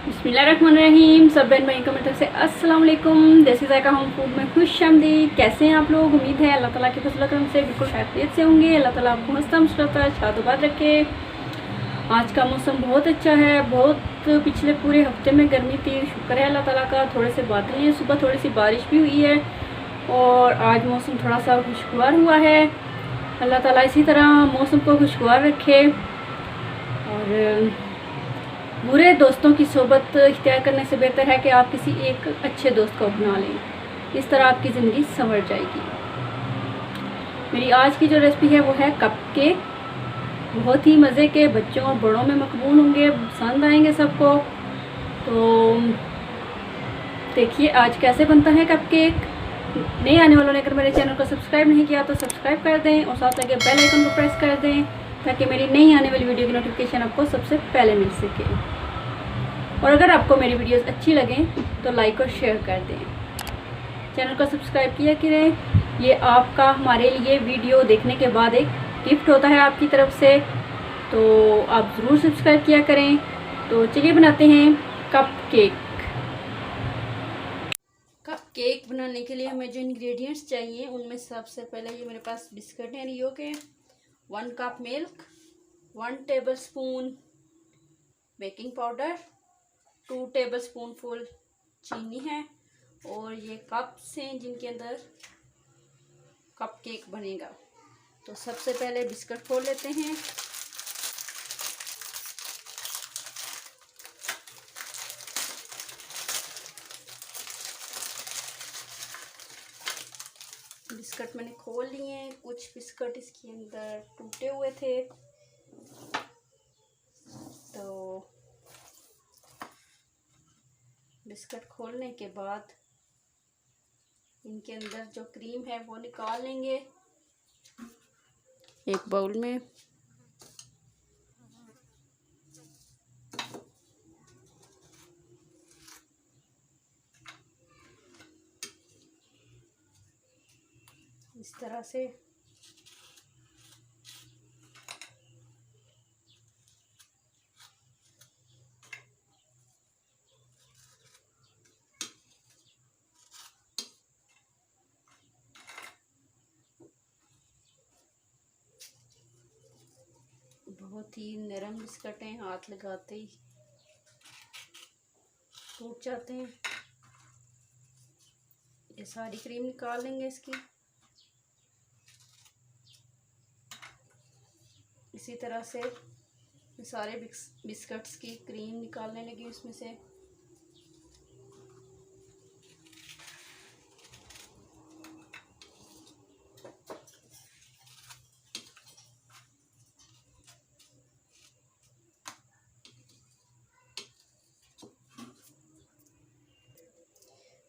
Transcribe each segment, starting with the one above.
बिस्मिल्लाहिर्रहमानिर्रहीम। सब बहन भाई कमेंट से अस्सलाम वालेकुम। देसी जायका होम फूड में खुश आमदीद। कैसे हैं आप लोग? उम्मीद है अल्लाह ताला के फजल करम से बिल्कुल खैरियत से होंगे। अल्लाह ताला आपको हंसता मुस्कुराता शादोबाद रखे। आज का मौसम बहुत अच्छा है। बहुत पिछले पूरे हफ्ते में गर्मी थी, शुक्र है अल्लाह ताला का। थोड़े से बादल हैं, सुबह थोड़ी सी बारिश भी हुई है और आज मौसम थोड़ा सा खुशगवार हुआ है। अल्लाह ताला इसी तरह मौसम को खुशगवार रखे और बुरे दोस्तों की सोबत इख्तियार करने से बेहतर है कि आप किसी एक अच्छे दोस्त को अपना लें। इस तरह आपकी ज़िंदगी संवर जाएगी। मेरी आज की जो रेसिपी है वो है कप केक। बहुत ही मज़े के, बच्चों और बड़ों में मकबूल होंगे, पसंद आएंगे सबको। तो देखिए आज कैसे बनता है कप केक। नए आने वालों ने अगर मेरे चैनल को सब्सक्राइब नहीं किया तो सब्सक्राइब कर दें और साथ लगे बेल आइकन को प्रेस कर दें ताकि मेरी नई आने वाली वीडियो की नोटिफिकेशन आपको सबसे पहले मिल सके। और अगर आपको मेरी वीडियोस अच्छी लगें तो लाइक और शेयर कर दें। चैनल को सब्सक्राइब किया करें। ये आपका हमारे लिए वीडियो देखने के बाद एक गिफ्ट होता है आपकी तरफ से, तो आप ज़रूर सब्सक्राइब किया करें। तो चलिए बनाते हैं कप केक। कप केक बनाने के लिए हमें जो इंग्रेडिएंट्स चाहिए उनमें सबसे पहले ये मेरे पास बिस्किट हैं रियो के, 1 cup milk, 1 tablespoon baking powder, 2 tablespoon full चीनी है और ये कप्स हैं जिनके अंदर कप केक बनेगा। तो सबसे पहले बिस्किट खोल लेते हैं। बिस्किट मैंने खोल लिए हैं। कुछ बिस्किट इसके अंदर टूटे हुए थे, तो बिस्किट खोलने के बाद इनके अंदर जो क्रीम है वो निकाल लेंगे एक बाउल में। इस तरह से बहुत ही नरम बिस्किट हैं, हाथ लगाते ही टूट जाते हैं। ये सारी क्रीम निकाल लेंगे इसकी। इसी तरह से सारे बिस्किट्स की क्रीम निकालने लगी उसमें से।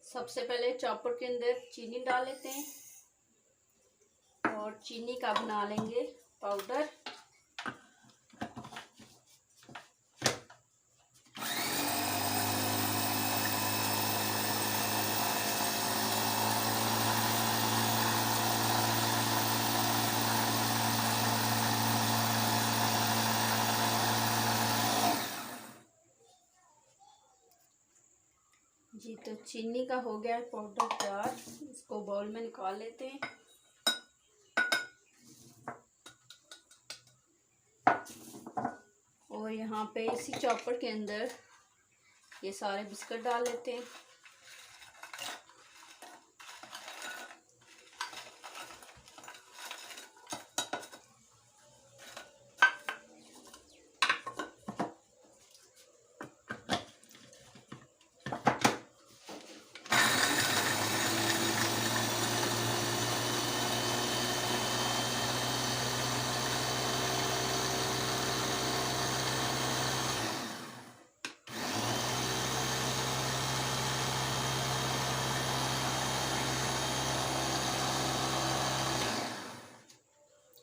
सबसे पहले चॉपर के अंदर चीनी डाल लेते हैं और चीनी का बना लेंगे पाउडर। जी तो चीनी का हो गया पाउडर तैयार। इसको बाउल में निकाल लेते हैं। और यहाँ पे इसी चॉपर के अंदर ये सारे बिस्किट डाल लेते हैं।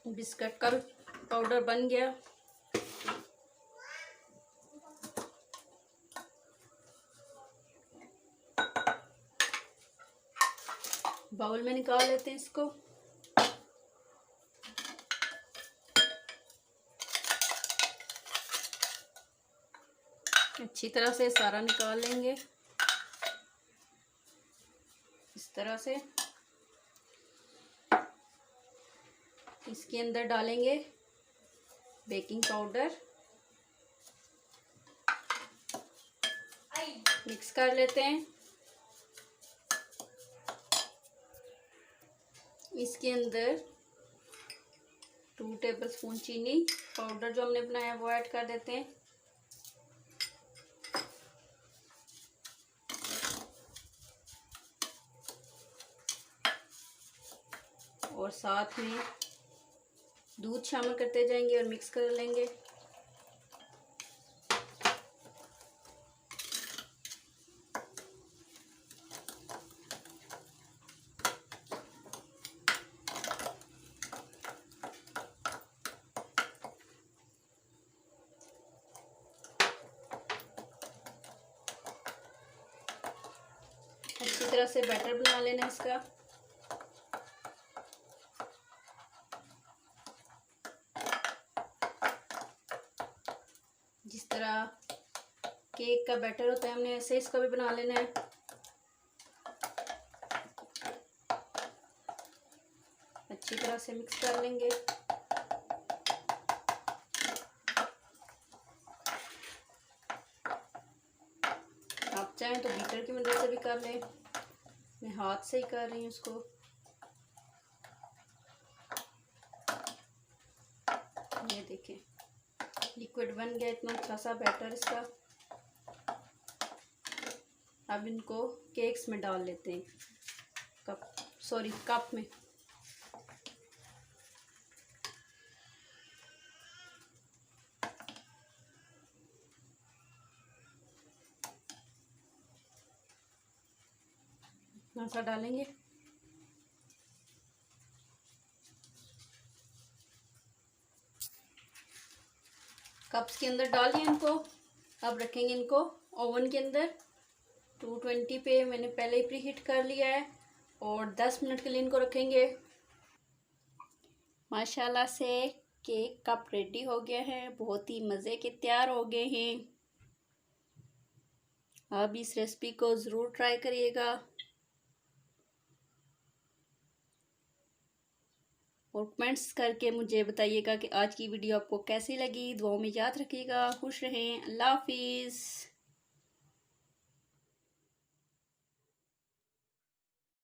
बिस्किट का पाउडर बन गया। बाउल में निकाल लेते हैं इसको। अच्छी अच्छी तरह से सारा निकाल लेंगे इस तरह से। इसके अंदर डालेंगे बेकिंग पाउडर, मिक्स कर लेते हैं। इसके अंदर 2 टेबलस्पून चीनी पाउडर जो हमने बनाया वो ऐड कर देते हैं। और साथ में दूध शामिल करते जाएंगे और मिक्स कर लेंगे। अच्छी तरह से बैटर बना लेना इसका। जिस तरह केक का बैटर होता है हमने ऐसे इसका भी बना लेना है। अच्छी तरह से मिक्स कर लेंगे। आप चाहें तो बीटर की मदद से भी कर लें, मैं हाथ से ही कर रही हूँ उसको। ये देखें लिक्विड बन गया, इतना अच्छा सा बैटर इसका। अब इनको केक्स में डाल लेते हैं, कप में। इतना सा डालेंगे। कप्स के अंदर डालिए इनको। अब रखेंगे इनको ओवन के अंदर 220 पे मैंने पहले ही प्री हीट कर लिया है और 10 मिनट के लिए इनको रखेंगे। माशाल्लाह से केक कप रेडी हो गया है, बहुत ही मज़े के तैयार हो गए हैं। आप इस रेसिपी को ज़रूर ट्राई करिएगा और कमेंट्स करके मुझे बताइएगा कि आज की वीडियो आपको कैसी लगी। दुआओं में याद रखिएगा। खुश रहें। अल्लाह हाफिज़।